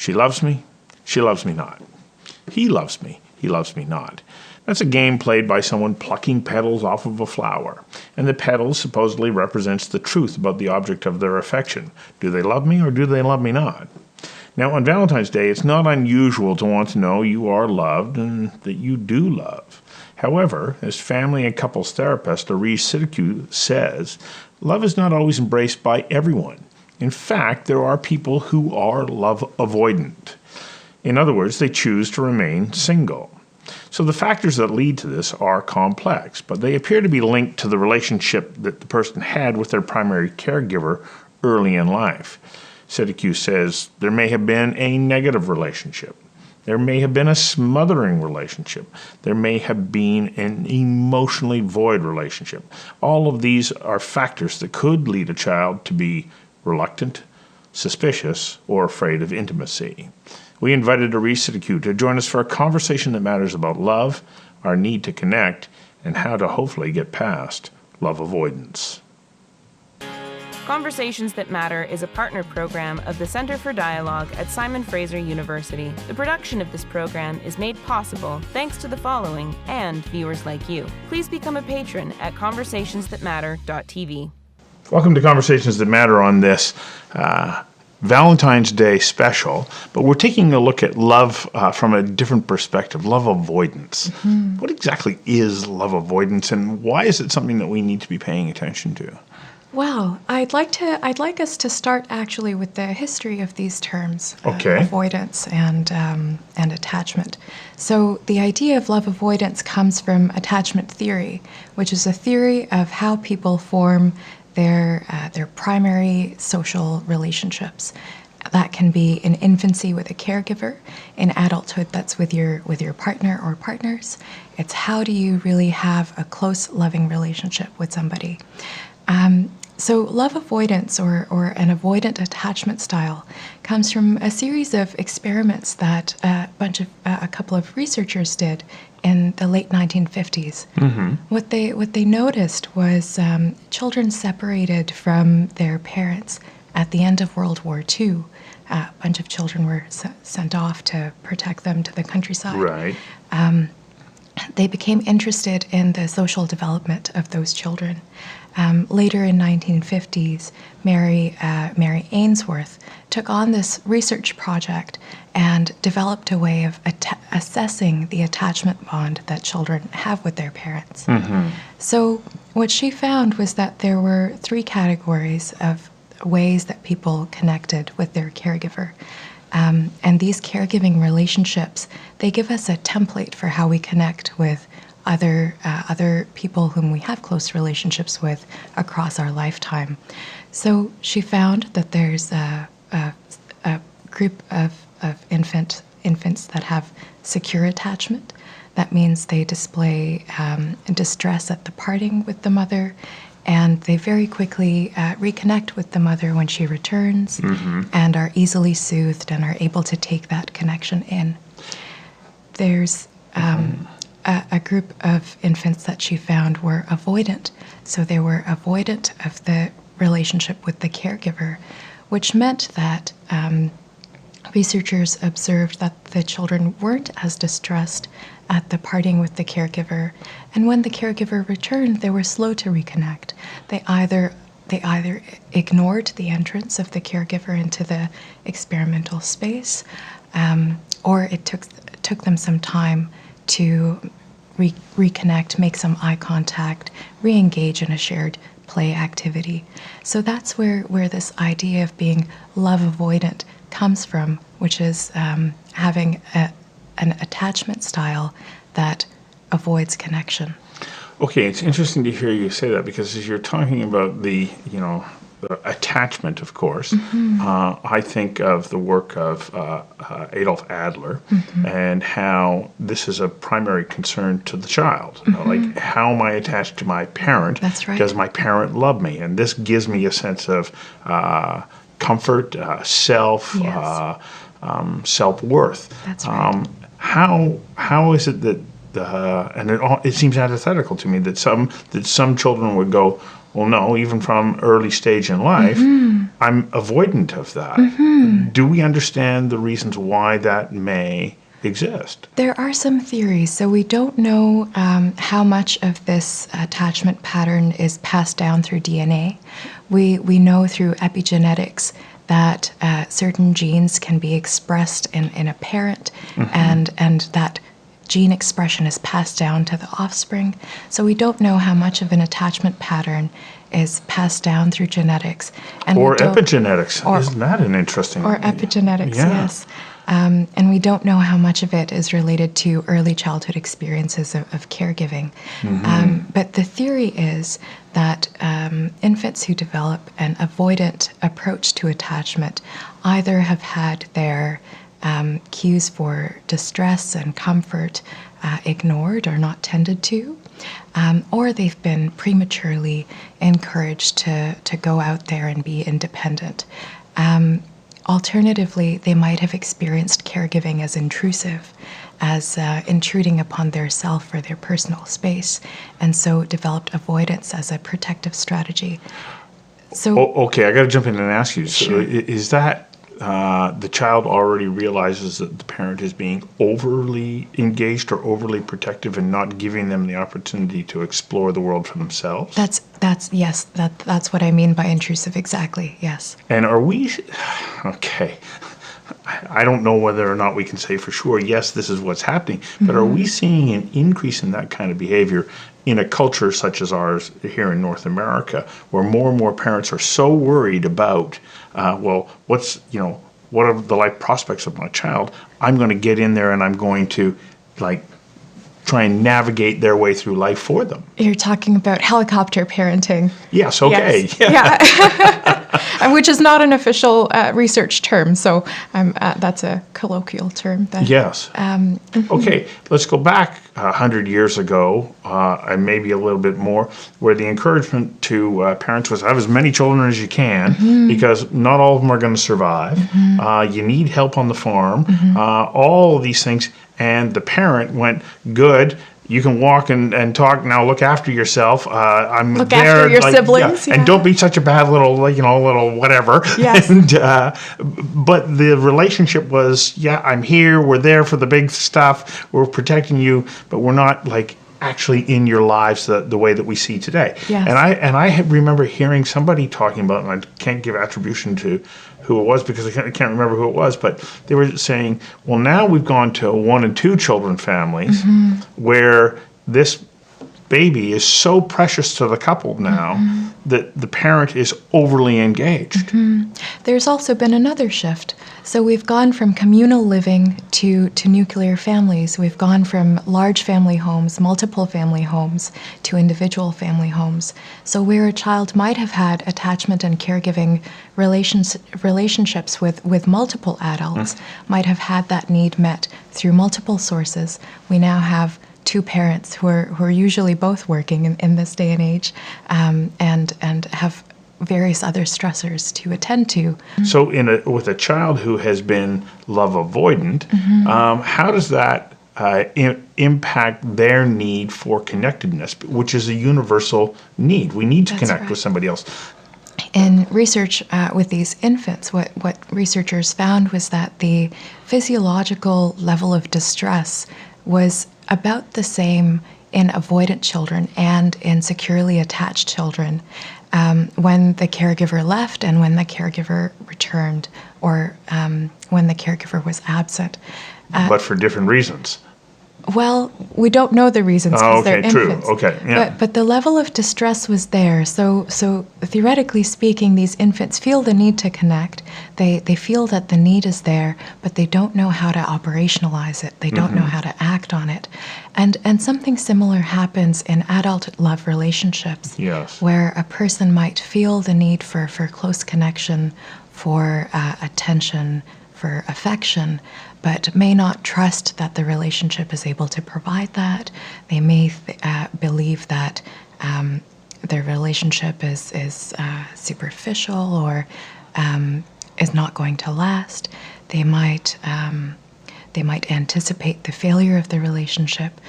She loves me not. He loves me not. That's a game played by someone plucking petals off of a flower, and the petals supposedly represents the truth about the object of their affection. Do they love me or do they love me not? Now, on Valentine's Day, it's not unusual to want to know you are loved and that you do love. However, as family and couples therapist Areej Siddiqui says, love is not always embraced by everyone. In fact, there are people who are love avoidant. In other words, they choose to remain single. So the factors that lead to this are complex, but they appear to be linked to the relationship that the person had with their primary caregiver early in life. Siddiqui says there may have been a negative relationship. There may have been a smothering relationship. There may have been an emotionally void relationship. All of these are factors that could lead a child to be reluctant, suspicious, or afraid of intimacy. We invited Areej Siddiqui to join us for a conversation that matters about love, our need to connect, and how to hopefully get past love avoidance. Conversations That Matter is a partner program of the Center for Dialogue at Simon Fraser University. The production of this program is made possible thanks to the following and viewers like you. Please become a patron at conversationsthatmatter.tv. Welcome to Conversations That Matter on this Valentine's Day special, but we're taking a look at love from a different perspective, love avoidance. Mm-hmm. What exactly is love avoidance, and why is it something that we need to be paying attention to? Well, I'd like us to start actually with the history of these terms, okay. Avoidance and attachment. So the idea of love avoidance comes from attachment theory, which is a theory of how people form their primary social relationships. That can be in infancy with a caregiver, in adulthood that's with your partner or partners. It's how do you really have a close, loving relationship with somebody. So love avoidance or an avoidant attachment style comes from a series of experiments that a couple of researchers did in the late 1950s. Mm-hmm. What they noticed was children separated from their parents at the end of World War II. A bunch of children were sent off to protect them to the countryside. Right. They became interested in the social development of those children. Later in 1950s, Mary Ainsworth took on this research project and developed a way of assessing the attachment bond that children have with their parents. Mm-hmm. So what she found was that there were 3 categories of ways that people connected with their caregiver. And these caregiving relationships, they give us a template for how we connect with other people whom we have close relationships with across our lifetime. So she found that there's a group of infants that have secure attachment. That means they display distress at the parting with the mother, and they very quickly reconnect with the mother when she returns, mm-hmm. and are easily soothed and are able to take that connection in. There's a group of infants that she found were avoidant. So they were avoidant of the relationship with the caregiver, which meant that researchers observed that the children weren't as distressed at the parting with the caregiver, and when the caregiver returned, they were slow to reconnect. They either ignored the entrance of the caregiver into the experimental space, or it took them some time to reconnect, make some eye contact, re-engage in a shared play activity. So that's where this idea of being love avoidant comes from, which is having an attachment style that avoids connection. Okay, it's interesting to hear you say that, because as you're talking about the attachment, of course, mm-hmm. I think of the work of Adolf Adler, mm-hmm. and how this is a primary concern to the child. Mm-hmm. Mm-hmm. Like, how am I attached to my parent? That's right. Does my parent love me? And this gives me a sense of comfort, self, yes. Self-worth. That's right. How is it that and it seems antithetical to me that some children would go, well, no, even from early stage in life, mm-hmm. I'm avoidant of that. Do we understand the reasons why that may exist? There are some theories. So we don't know how much of this attachment pattern is passed down through DNA. We know through epigenetics that certain genes can be expressed in a parent, and that gene expression is passed down to the offspring. So we don't know how much of an attachment pattern is passed down through genetics. And Or epigenetics. Isn't that an interesting... Or epigenetics, Yeah. yes. And we don't know how much of it is related to early childhood experiences of caregiving. But the theory is that infants who develop an avoidant approach to attachment either have had their cues for distress and comfort ignored or not tended to, or they've been prematurely encouraged to go out there and be independent. Alternatively, they might have experienced caregiving as intrusive, as intruding upon their self or their personal space, and so developed avoidance as a protective strategy. So, Okay, I got to jump in and ask you. So Sure. is that the child already realizes that the parent is being overly engaged or overly protective and not giving them the opportunity to explore the world for themselves? Yes, that's what I mean by intrusive. Exactly. Yes. And are we... Okay. I don't know whether or not we can say for sure, yes, this is what's happening, but are we seeing an increase in that kind of behavior in a culture such as ours here in North America, where more and more parents are so worried about, what are the life prospects of my child? I'm going to get in there and I'm going to, try and navigate their way through life for them. You're talking about helicopter parenting. Yes, okay. Yes. Yeah. Which is not an official research term, so that's a colloquial term. Then. Yes. Okay, let's go back 100 years ago, and maybe a little bit more, where the encouragement to parents was have as many children as you can, because not all of them are going to survive. You need help on the farm, all of these things. And the parent went, good, you can walk and talk now, look after yourself. I'm look there. After your siblings. Yeah. And don't be such a bad little whatever. Yes. And, but the relationship was, I'm here, we're there for the big stuff, we're protecting you, but we're not actually in your lives the way that we see today. Yes. And I remember hearing somebody talking about, and I can't give attribution to who it was because I can't remember who it was, but they were saying, well, now we've gone to 1 and 2 children families where this baby is so precious to the couple now that the parent is overly engaged. There's also been another shift. So we've gone from communal living to nuclear families. We've gone from large family homes, multiple family homes, to individual family homes. So where a child might have had attachment and caregiving relationships with multiple adults, might have had that need met through multiple sources. We now have 2 parents who are usually both working in this day and age, and have various other stressors to attend to. So with a child who has been love avoidant, how does that impact their need for connectedness, which is a universal need? We need to connect with somebody else. In research with these infants, what researchers found was that the physiological level of distress was about the same in avoidant children and in securely attached children when the caregiver left and when the caregiver returned, or when the caregiver was absent. But for different reasons. Well, we don't know the reasons because they're infants. True. Okay, yeah. But the level of distress was there. So theoretically speaking, these infants feel the need to connect. They feel that the need is there, but they don't know how to operationalize it. They don't know how to act on it. And something similar happens in adult love relationships. Yes. Where a person might feel the need for close connection, for attention, for affection, but may not trust that the relationship is able to provide that. They may believe that their relationship is superficial or is not going to last. They might anticipate the failure of the relationship,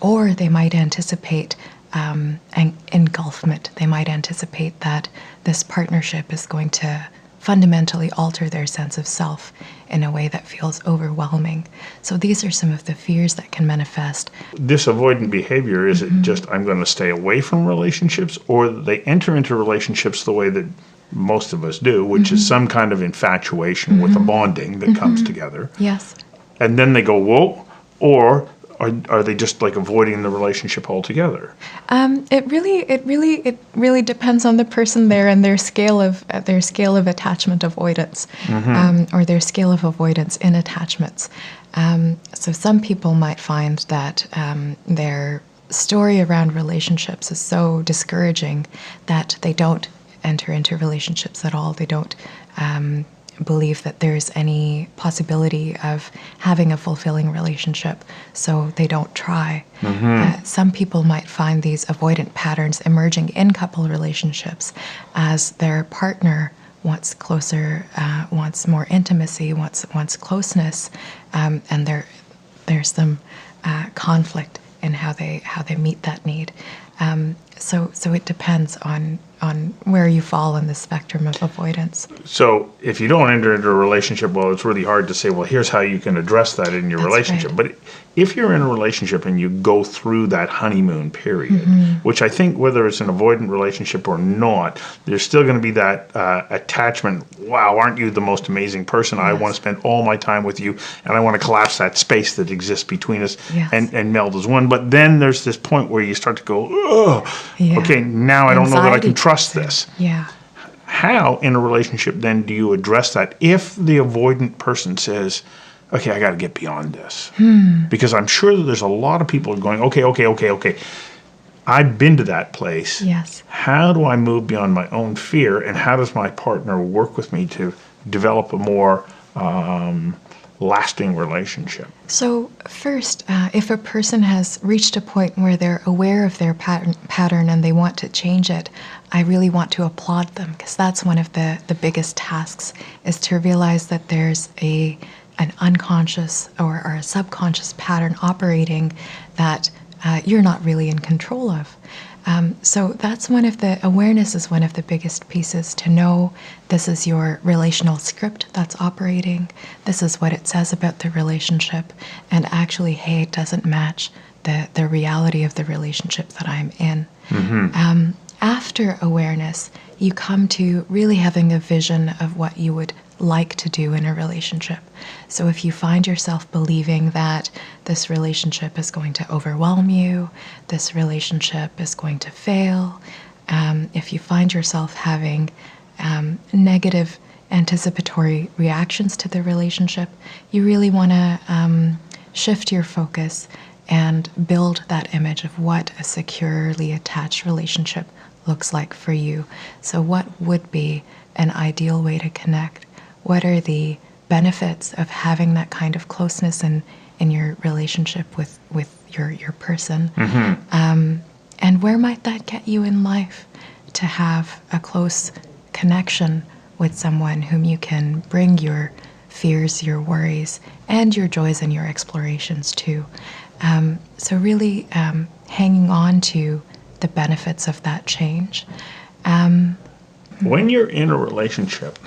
or they might anticipate engulfment. They might anticipate that this partnership is going to fundamentally alter their sense of self in a way that feels overwhelming. So these are some of the fears that can manifest. This avoidant behavior, is it just I'm going to stay away from relationships, or they enter into relationships the way that most of us do, which is some kind of infatuation with a bonding that comes together. Yes. And then they go, whoa, or are they just like avoiding the relationship altogether? It really depends on the person there and their scale of attachment avoidance, or their scale of avoidance in attachments. So some people might find that their story around relationships is so discouraging that they don't enter into relationships at all. They don't believe that there's any possibility of having a fulfilling relationship, so they don't try. Some people might find these avoidant patterns emerging in couple relationships as their partner wants closer, wants more intimacy, wants closeness, and there's some conflict in how they meet that need. So it depends on where you fall on the spectrum of avoidance. So if you don't enter into a relationship, well, it's really hard to say, well, here's how you can address that in your That's relationship. right. But if you're in a relationship and you go through that honeymoon period, which I think whether it's an avoidant relationship or not, there's still going to be that attachment. Wow, aren't you the most amazing person? I want to spend all my time with you, and I want to collapse that space that exists between us and meld as one. But then there's this point where you start to go, oh, okay, now I don't know that I can trust this. Yeah. How in a relationship then do you address that if the avoidant person says, okay, I got to get beyond this? Because I'm sure that there's a lot of people going, okay. I've been to that place. Yes. How do I move beyond my own fear, and how does my partner work with me to develop a more lasting relationship? So first, if a person has reached a point where they're aware of their pattern and they want to change it, I really want to applaud them, because that's one of the biggest tasks, is to realize that there's an unconscious or a subconscious pattern operating that you're not really in control of. So that's awareness is one of the biggest pieces, to know this is your relational script that's operating. This is what it says about the relationship. And actually, hey, it doesn't match the reality of the relationship that I'm in. After awareness, you come to really having a vision of what you would like to do in a relationship. So if you find yourself believing that this relationship is going to overwhelm you, this relationship is going to fail, if you find yourself having negative anticipatory reactions to the relationship, you really want to shift your focus and build that image of what a securely attached relationship looks like for you. So what would be an ideal way to connect? What are the benefits of having that kind of closeness in your relationship with your person? And where might that get you in life, to have a close connection with someone whom you can bring your fears, your worries, and your joys and your explorations to? So really hanging on to the benefits of that change. When you're in a relationship,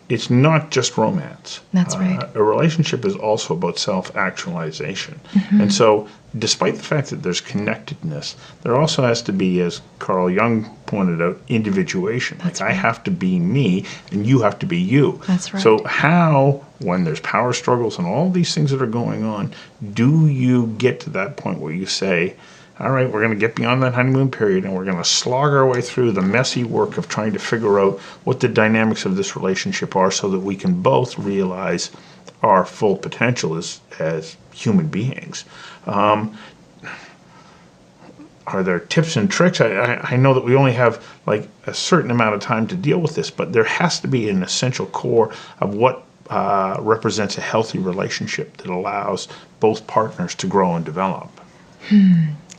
it's not just romance. That's right. A relationship is also about self-actualization. And so despite the fact that there's connectedness, there also has to be, as Carl Jung pointed out, individuation. That's like right. I have to be me and you have to be you. That's right. So how, when there's power struggles and all these things that are going on, do you get to that point where you say, all right, we're going to get beyond that honeymoon period and we're going to slog our way through the messy work of trying to figure out what the dynamics of this relationship are, so that we can both realize our full potential as human beings. Are there tips and tricks? I know that we only have like a certain amount of time to deal with this, but there has to be an essential core of what represents a healthy relationship that allows both partners to grow and develop.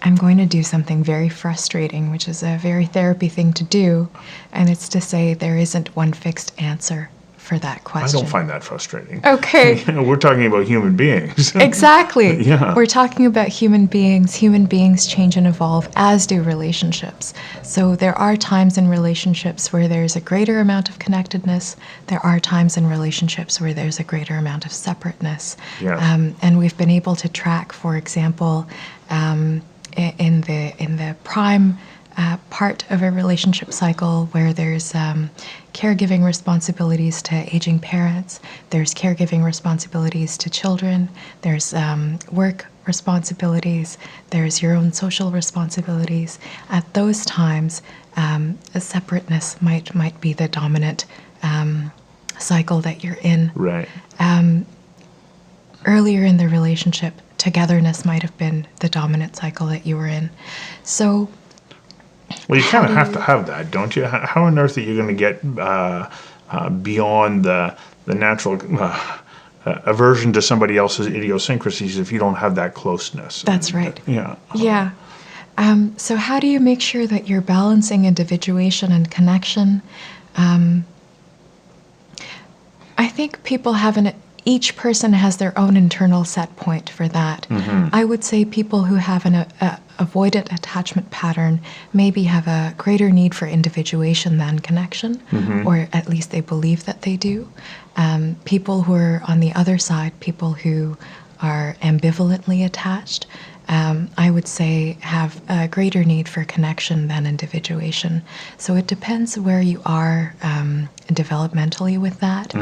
I'm going to do something very frustrating, which is a very therapy thing to do, and it's to say there isn't one fixed answer for that I question. don't find that frustrating. Okay. We're talking about human beings. Exactly. Yeah. We're talking about human beings. Human beings change and evolve, as do relationships. So there are times in relationships where there's a greater amount of connectedness. There are times in relationships where there's a greater amount of separateness. Yes. And we've been able to track, for example, in the prime part of a relationship cycle where there's caregiving responsibilities to aging parents, there's caregiving responsibilities to children, there's work responsibilities, there's your own social responsibilities. At those times, a separateness might be the dominant cycle that you're in. Right. Earlier in the relationship, togetherness might have been the dominant cycle that you were in. So Well, you kind of have to have that, don't you? How on earth are you going to get beyond the natural aversion to somebody else's idiosyncrasies if you don't have that closeness? That's right. Yeah. Yeah. So how do you make sure that you're balancing individuation and connection? I think people have each person has their own internal set point for that. I would say people who have an avoidant attachment pattern maybe have a greater need for individuation than connection, or at least they believe that they do. People who are on the other side, people who are ambivalently attached, I would say have a greater need for connection than individuation. So it depends where you are developmentally with that.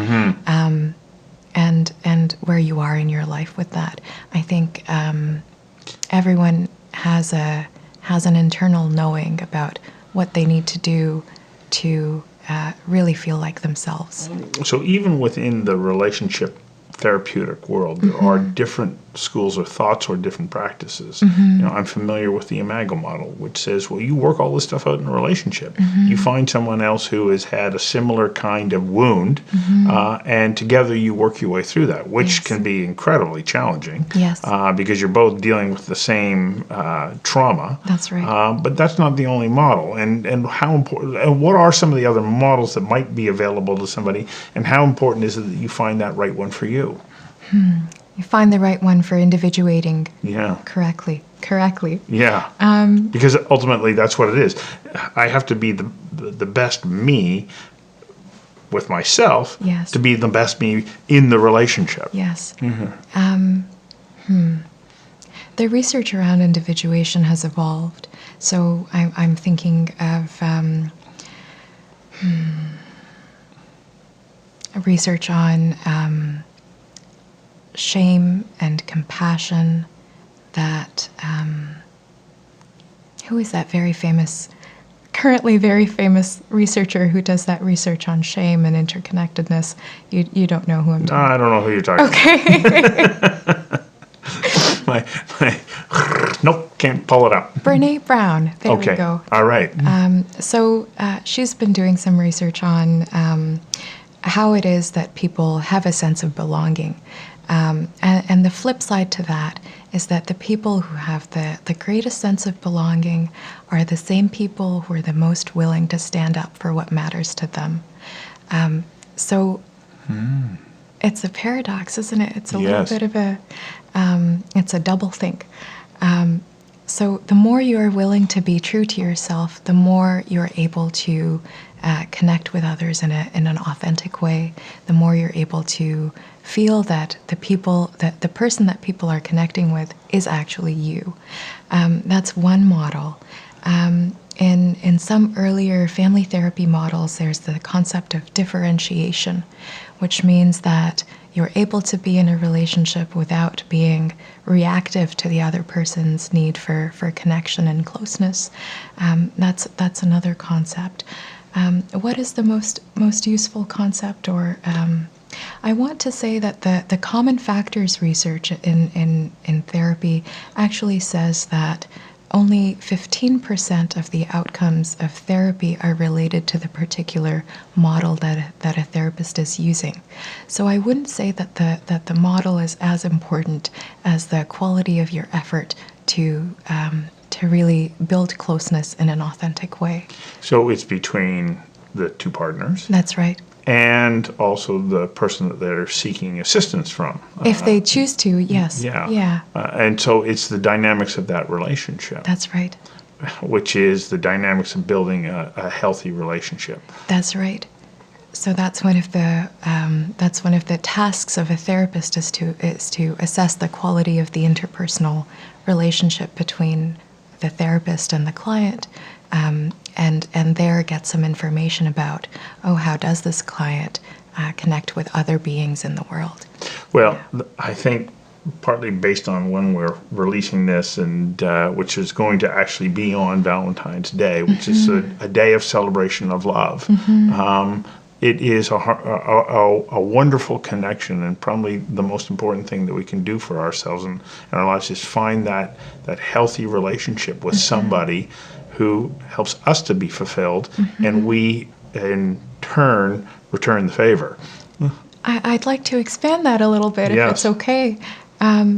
And where you are in your life with that. I think everyone has an internal knowing about what they need to do to really feel like themselves. So even within the relationship therapeutic world, there are different schools of thoughts or different practices. I'm familiar with the Imago model, which says, well, you work all this stuff out in a relationship. You find someone else who has had a similar kind of wound, and together you work your way through that, which can be incredibly challenging. Yes. Because you're both dealing with the same trauma. That's right. But that's not the only model. And how important? And what are some of the other models that might be available to somebody? And how important is it that you find that right one for you? You find the right one for individuating Yeah. correctly. Yeah. Because ultimately that's what it is. I have to be the best me with myself Yes. to be the best me in the relationship. Yes. The research around individuation has evolved. So I'm thinking of research on shame and compassion that, who is that currently very famous researcher who does that research on shame and interconnectedness? You don't know who I'm talking about. I don't know who you're talking about. Nope, can't pull it up. Brene Brown. There we go. All right. So she's been doing some research on how it is that people have a sense of belonging. And the flip side to that is that the people who have the greatest sense of belonging are the same people who are the most willing to stand up for what matters to them. So it's a paradox, isn't it? It's a little bit of it's a double think. So the more you're willing to be true to yourself, the more you're able to connect with others in an authentic way, the more you're able to feel that the person that people are connecting with is actually you. That's one model. In some earlier family therapy models, there's the concept of differentiation, which means that you're able to be in a relationship without being reactive to the other person's need for connection and closeness. That's another concept. What is the most useful concept? Or I want to say that the common factors research in therapy actually says that only 15% of the outcomes of therapy are related to the particular model that a therapist is using. So I wouldn't say that the model is as important as the quality of your effort to really build closeness in an authentic way. So it's between the two partners. That's right. and also the person that they're seeking assistance from. If they choose to, yes. Yeah. Yeah. And so it's the dynamics of that relationship, That's right. which is the dynamics of building a healthy relationship. That's right. So that's one of the tasks of a therapist is to assess the quality of the interpersonal relationship between the therapist and the client, and there get some information about, how does this client connect with other beings in the world? Well, I think partly based on when we're releasing this, and which is going to actually be on Valentine's Day, which is a day of celebration of love. It is a wonderful connection, and probably the most important thing that we can do for ourselves in our lives is find that healthy relationship with somebody who helps us to be fulfilled, and we in turn return the favor. I'd like to expand that a little bit, if Yes. it's okay.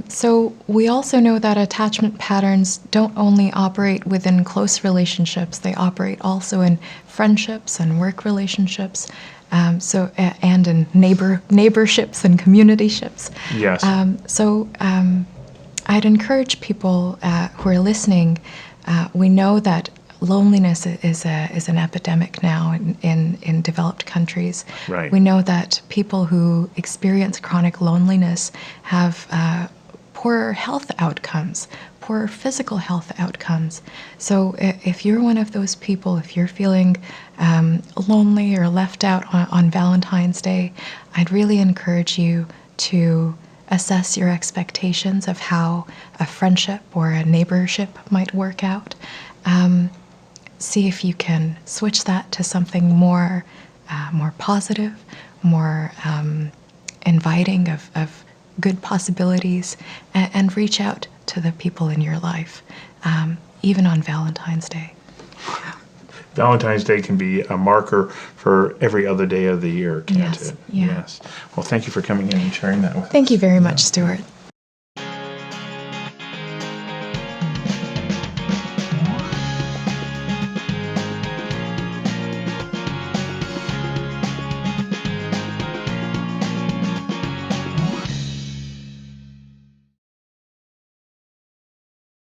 So we also know that attachment patterns don't only operate within close relationships; they operate also in friendships and work relationships, and in neighborships and communityships. Yes. I'd encourage people who are listening. We know that loneliness is an epidemic now in developed countries. Right. We know that people who experience chronic loneliness have poorer health outcomes, poorer physical health outcomes. So if you're one of those people, if you're feeling lonely or left out on Valentine's Day, I'd really encourage you to assess your expectations of how a friendship or a neighborship might work out. See if you can switch that to something more positive, more inviting of good possibilities, and reach out to the people in your life, even on Valentine's Day. Valentine's Day can be a marker for every other day of the year, can't Yes, it? yeah. Yes. Well, thank you for coming in and sharing that with us. Thank you very much, Stuart.